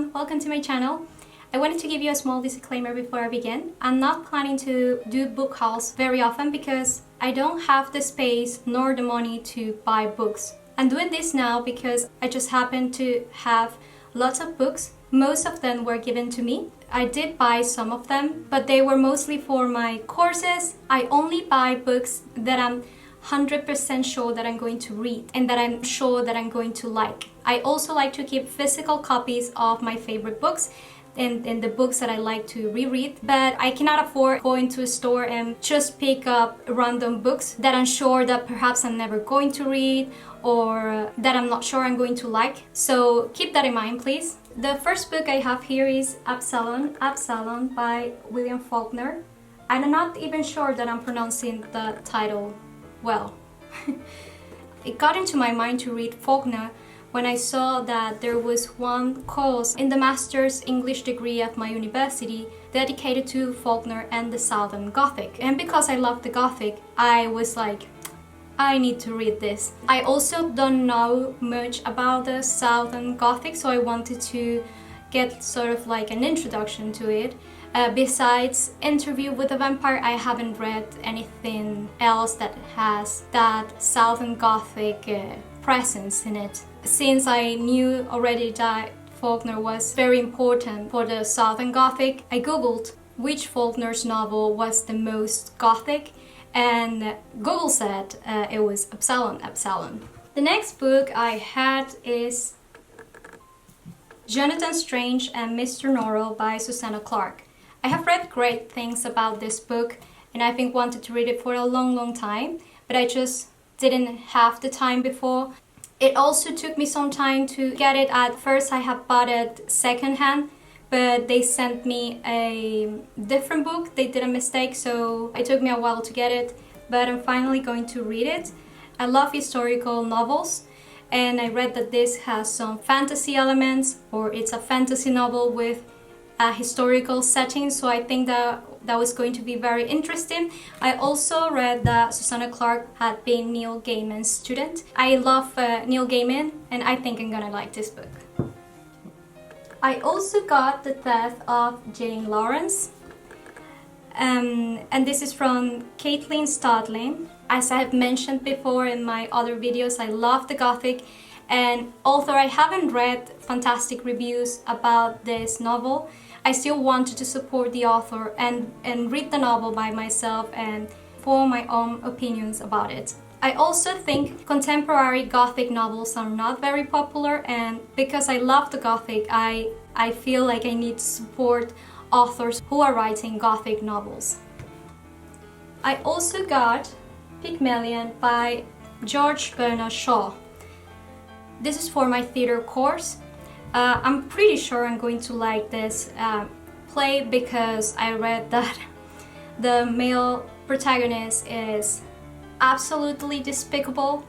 everyone, welcome to my channel. I wanted to give you a small disclaimer before I begin. I'm not planning to do book hauls very often because I don't have the space nor the money to buy books. I'm doing this now because I just happen to have lots of books. Most of them were given to me. I did buy some of them, but they were mostly for my courses. I only buy books that I'm 100% sure that I'm going to read and that I'm sure that I'm going to like. I also like to keep physical copies of my favorite books and the books that I like to reread, but I cannot afford going to a store and just pick up random books that I'm sure that perhaps I'm never going to read or that I'm not sure I'm going to like. So keep that in mind, please. The first book I have here is Absalom by William Faulkner. I'm not even sure that I'm pronouncing the title well. It got into my mind to read Faulkner when I saw that there was one course in the master's English degree at my university dedicated to Faulkner and the Southern Gothic. And because I love the Gothic, I was like, I need to read this. I also don't know much about the Southern Gothic, so I wanted to get sort of like an introduction to it. Besides Interview with a Vampire, I haven't read anything else that has that Southern Gothic presence in it. Since I knew already that Faulkner was very important for the Southern Gothic, I googled which Faulkner's novel was the most Gothic, and Google said it was Absalom. The next book I had is Jonathan Strange and Mr. Norrell by Susanna Clarke. I have read great things about this book and I've been wanted to read it for a long time, but I just didn't have the time before. It also took me some time to get it. At first I had bought it secondhand, but they sent me a different book. They did a mistake, so it took me a while to get it, but I'm finally going to read it. I love historical novels, and I read that this has some fantasy elements, or it's a fantasy novel with a historical setting, so I think that was going to be very interesting. I also read that Susanna Clarke had been Neil Gaiman's student. I love Neil Gaiman, and I think I'm gonna like this book. I also got The Death of Jane Lawrence, and this is from Caitlin Stodlin. As I have mentioned before in my other videos, I love the Gothic, and although I haven't read fantastic reviews about this novel, I still wanted to support the author and read the novel by myself and form my own opinions about it. I also think contemporary Gothic novels are not very popular, and because I love the Gothic, I feel like I need to support authors who are writing Gothic novels. I also got Pygmalion by George Bernard Shaw. This is for my theater course. I'm pretty sure I'm going to like this play because I read that the male protagonist is absolutely despicable,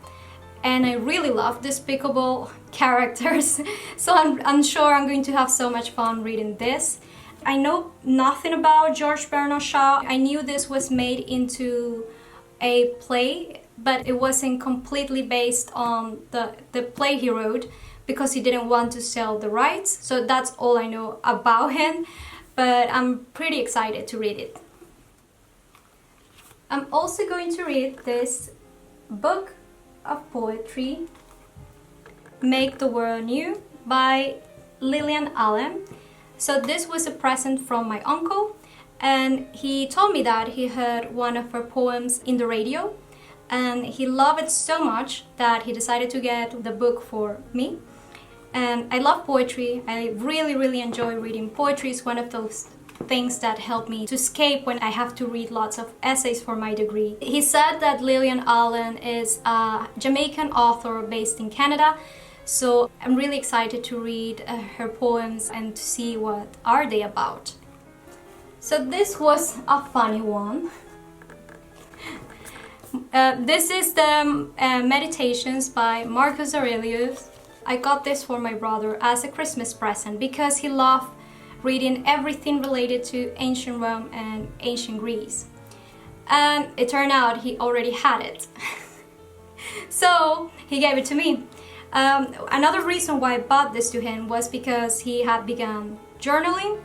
and I really love despicable characters, so I'm sure I'm going to have so much fun reading this. I know nothing about George Bernard Shaw. I knew this was made into a play, but it wasn't completely based on the play he wrote, because he didn't want to sell the rights. So that's all I know about him, but I'm pretty excited to read it. I'm also going to read this book of poetry, Make the World New by Lillian Allen. So this was a present from my uncle, and he told me that he heard one of her poems in the radio, and he loved it so much that he decided to get the book for me. And I love poetry. I really enjoy reading poetry. It's one of those things that help me to escape when I have to read lots of essays for my degree. He said that Lillian Allen is a Jamaican author based in Canada, so I'm really excited to read her poems and to see what are they about. So this was a funny one. This is the Meditations by Marcus Aurelius. I got this for my brother as a Christmas present because he loved reading everything related to ancient Rome and ancient Greece. And it turned out he already had it. So he gave it to me. Another reason why I bought this to him was because he had begun journaling.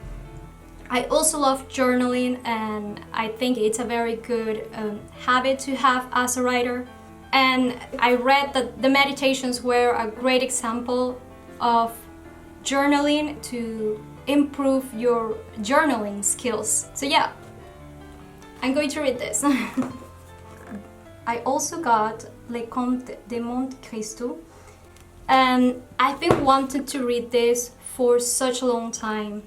I also love journaling, and I think it's a very good habit to have as a writer. And I read that the meditations were a great example of journaling to improve your journaling skills. So yeah, I'm going to read this. I also got Le Comte de Monte Cristo, and I've been wanting to read this for such a long time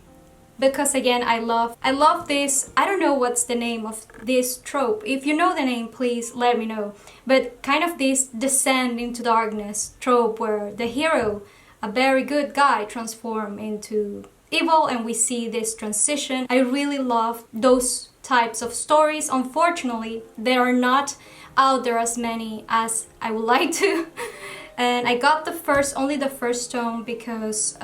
because again I love this. I don't know what's the name of this trope. If you know the name, please let me know. But kind of this descent into darkness trope where the hero, a very good guy, transforms into evil, and we see this transition. I really love those types of stories. Unfortunately, there are not out there as many as I would like to. And I got only the first tome because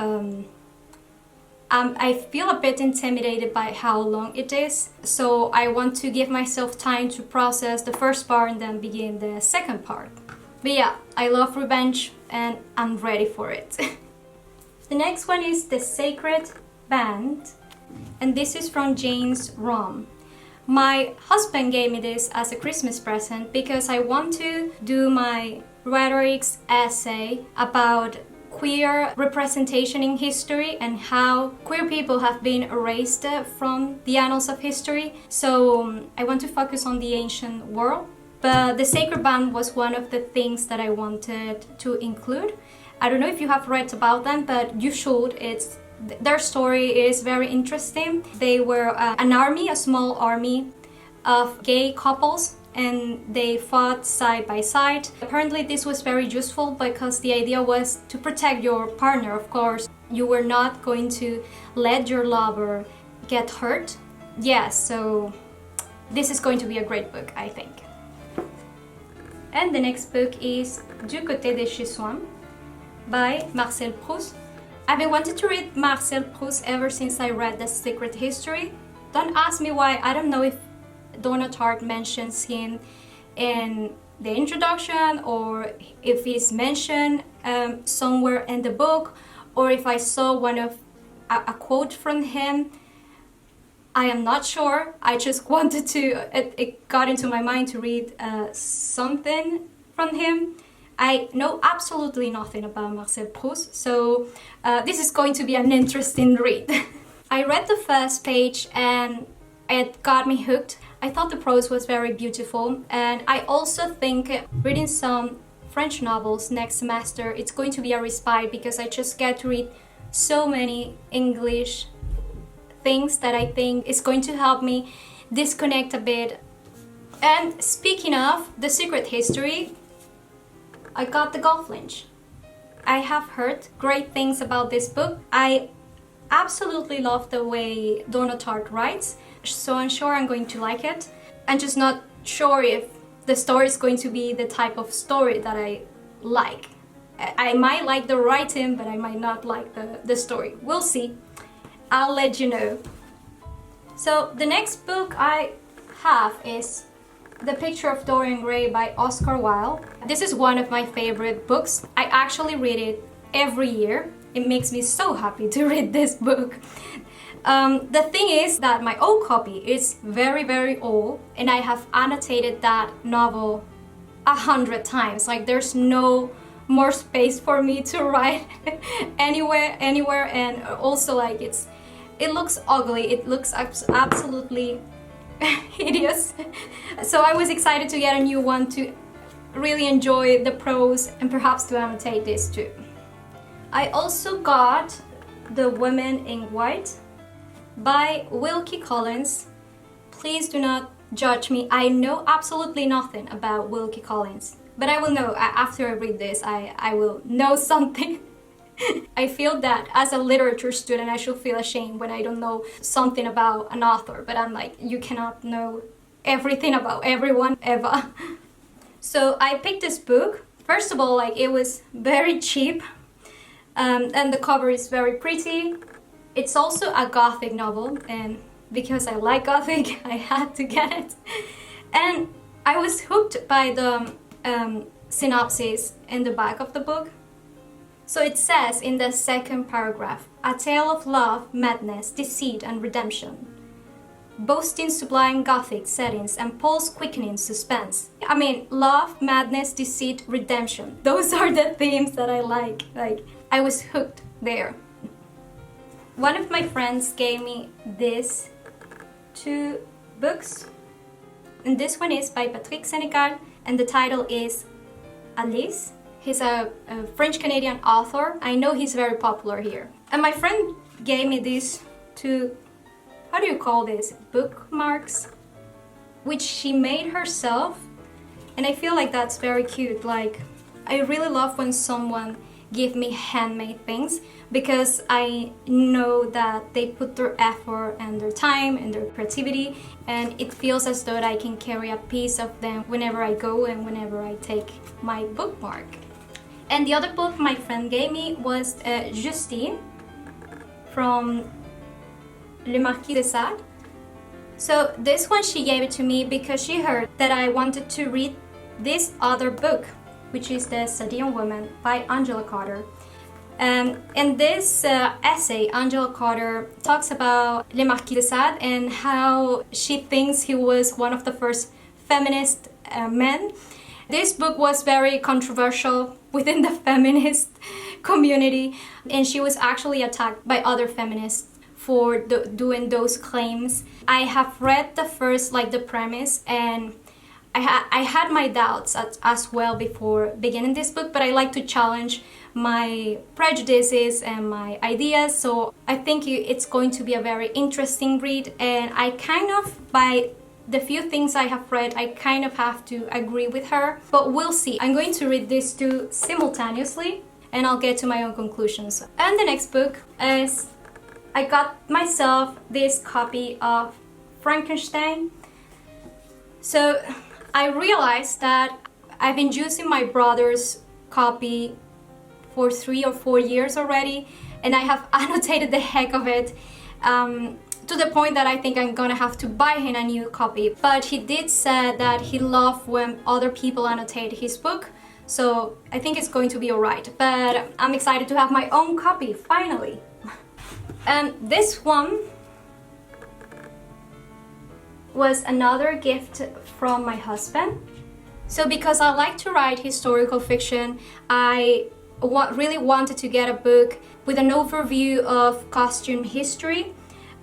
I feel a bit intimidated by how long it is. So I want to give myself time to process the first part and then begin the second part. But yeah, I love revenge and I'm ready for it. The next one is The Sacred Band, and this is from James Romm. My husband gave me this as a Christmas present because I want to do my rhetorics essay about queer representation in history and how queer people have been erased from the annals of history. So I want to focus on the ancient world. But The Sacred Band was one of the things that I wanted to include. I don't know if you have read about them, but you should. Their story is very interesting. They were a small army of gay couples, and they fought side by side. Apparently this was very useful because the idea was to protect your partner, of course. You were not going to let your lover get hurt. Yes, so this is going to be a great book, I think. And the next book is Du côté de chez soi by Marcel Proust. I've been wanting to read Marcel Proust ever since I read The Secret History. Don't ask me why. I don't know if Donna Tartt mentions him in the introduction or if he's mentioned somewhere in the book, or if I saw a quote from him. I am not sure. I just wanted to, it got into my mind to read something from him. I know absolutely nothing about Marcel Proust, so this is going to be an interesting read. I read the first page and it got me hooked. I thought the prose was very beautiful, and I also think reading some French novels next semester, it's going to be a respite because I just get to read so many English things that I think is going to help me disconnect a bit. And speaking of The Secret History, I got The Goldfinch. I have heard great things about this book. I absolutely love the way Donna Tartt writes, so I'm sure I'm going to like it. I'm just not sure if the story is going to be the type of story that I like. I might like the writing, but I might not like the story. We'll see. I'll let you know. So the next book I have is The Picture of Dorian Gray by Oscar Wilde. This is one of my favorite books. I actually read it every year. It makes me so happy to read this book. The thing is that my old copy is very, very old, and I have annotated that novel 100 times. Like, there's no more space for me to write anywhere, and also like it looks ugly. It looks absolutely hideous. So I was excited to get a new one to really enjoy the prose and perhaps to annotate this too. I also got The Women in White by Wilkie Collins. Please do not judge me. I know absolutely nothing about Wilkie Collins, but I will know after I read this. I will know something. I feel that as a literature student I should feel ashamed when I don't know something about an author, but I'm like, you cannot know everything about everyone ever. So I picked this book. First of all, like, it was very cheap, and the cover is very pretty. It's also a gothic novel, and because I like gothic, I had to get it. And I was hooked by the synopsis in the back of the book. So it says in the second paragraph, a tale of love, madness, deceit, and redemption, boasting sublime Gothic settings and pulse-quickening suspense. I mean, love, madness, deceit, redemption. Those are the themes that I like. Like, I was hooked there. One of my friends gave me these two books, and this one is by Patrick Sénécal, and the title is Alice. He's a French-Canadian author. I know he's very popular here. And my friend gave me these two, how do you call this, bookmarks, which she made herself, and I feel like that's very cute. Like, I really love when someone give me handmade things, because I know that they put their effort and their time and their creativity, and it feels as though I can carry a piece of them whenever I go and whenever I take my bookmark. And the other book my friend gave me was Justine from Le Marquis de Sade. So this one she gave it to me because she heard that I wanted to read this other book, which is The Sadian Woman by Angela Carter. In this essay, Angela Carter talks about Le Marquis de Sade and how she thinks he was one of the first feminist men. This book was very controversial within the feminist community, and she was actually attacked by other feminists for doing those claims. I have read the first, like the premise, and I had my doubts as well before beginning this book, but I like to challenge my prejudices and my ideas, so I think it's going to be a very interesting read, and I kind of, by the few things I have read, I kind of have to agree with her, but we'll see. I'm going to read these two simultaneously, and I'll get to my own conclusions. And the next book is, I got myself this copy of Frankenstein. So I realized that I've been using my brother's copy for 3 or 4 years already, and I have annotated the heck of it, to the point that I think I'm gonna have to buy him a new copy. But he did say that he loved when other people annotate his book, so I think it's going to be alright. But I'm excited to have my own copy, finally. And this one was another gift from my husband. So because I like to write historical fiction, I really wanted to get a book with an overview of costume history,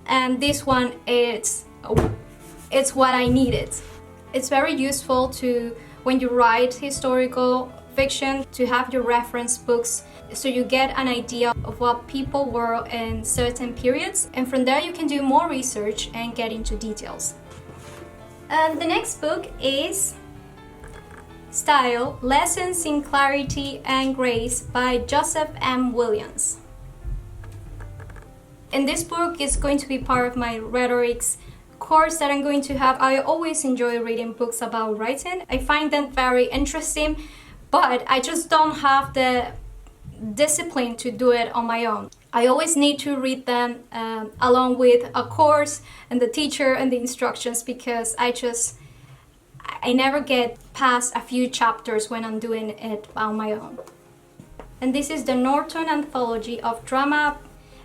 and this one it's what I needed. It's very useful to, when you write historical fiction, to have your reference books so you get an idea of what people were in certain periods, and from there you can do more research and get into details. And the next book is Style, Lessons in Clarity and Grace by Joseph M. Williams. And this book is going to be part of my rhetorics course that I'm going to have. I always enjoy reading books about writing. I find them very interesting, but I just don't have the discipline to do it on my own. I always need to read them along with a course and the teacher and the instructions, because I never get past a few chapters when I'm doing it on my own. And this is the Norton Anthology of Drama,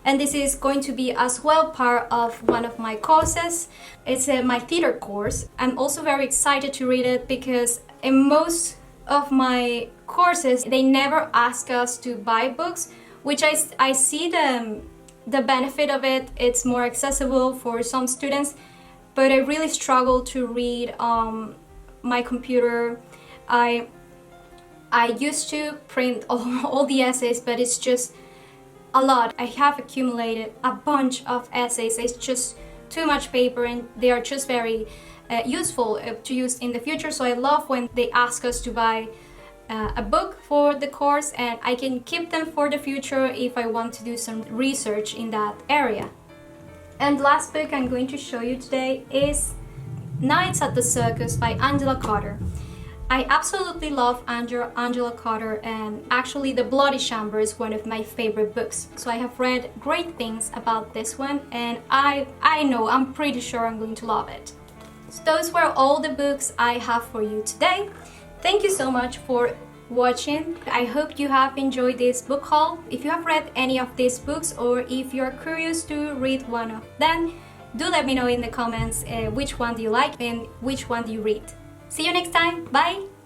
and this is going to be as well part of one of my courses. It's my theater course. I'm also very excited to read it because in most of my courses they never ask us to buy books, which I see the benefit of it. It's more accessible for some students, but I really struggle to read my computer. I used to print all the essays, but it's just a lot. I have accumulated a bunch of essays. It's just too much paper, and they are just very useful to use in the future. So I love when they ask us to buy a book for the course, and I can keep them for the future if I want to do some research in that area. And last book I'm going to show you today is Nights at the Circus by Angela Carter. I absolutely love Angela Carter, and actually The Bloody Chamber is one of my favorite books. So I have read great things about this one, and I'm pretty sure I'm going to love it. So those were all the books I have for you today. Thank you so much for watching. I hope you have enjoyed this book haul. If you have read any of these books or if you're curious to read one of them, do let me know in the comments which one do you like and which one do you read. See you next time. Bye!